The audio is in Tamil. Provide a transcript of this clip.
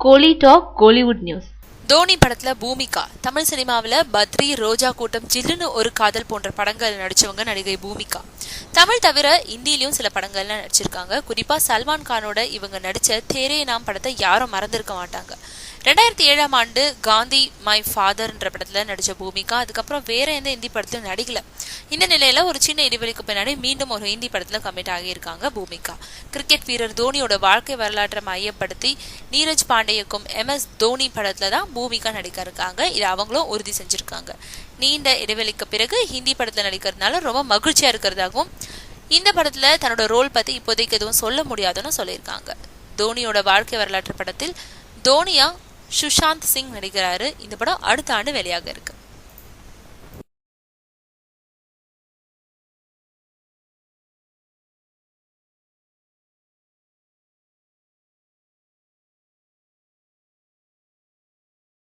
கோலி டாக் கோலிவுட் நியூஸ். தோனி படத்துல பூமிகா, தமிழ் சினிமாவில் பத்ரி, ரோஜா கூட்டம், ஜில்லுன்னு ஒரு காதல் போன்ற படங்கள் நடிச்சவங்க நடிகை பூமிகா. தமிழ் தவிர இந்தியிலும் சில படங்கள்ல நடிச்சிருக்காங்க. குறிப்பா சல்மான் கானோட இவங்க நடிச்ச தேரே நாம் படத்தை யாரும் மறந்திருக்க மாட்டாங்க. 2007ஆம் ஆண்டு காந்தி மை ஃபாதர்ன்ற படத்துல நடிச்ச பூமிகா அதுக்கப்புறம் வேற எந்த இந்தி படத்துல நடிக்கல. இந்த நிலையில ஒரு சின்ன இடைவெளிக்கு பின்னாடி மீண்டும் ஒரு ஹிந்தி படத்துல கமிட் ஆகியிருக்காங்க பூமிகா. கிரிக்கெட் வீரர் தோனியோட வாழ்க்கை வரலாற்றை மையப்படுத்தி நீரஜ் பாண்டேயுக்கும் MS தோனி படத்துல தான் பூமிகா நடிக்க இருக்காங்க. இது அவங்களும் உறுதி செஞ்சிருக்காங்க. நீண்ட இடைவெளிக்கு பிறகு ஹிந்தி படத்துல நடிக்கிறதுனால ரொம்ப மகிழ்ச்சியா இருக்கிறதாகவும், இந்த படத்துல தன்னோட ரோல் பத்தி இப்போதைக்கு எதுவும் சொல்ல முடியாதுன்னு சொல்லியிருக்காங்க. தோனியோட வாழ்க்கை வரலாற்று படத்தில் தோனியா சுஷாந்த் சிங் நடிக்கிறாரு. இந்த படம் அடுத்த ஆண்டு வெளியாக இருக்கு.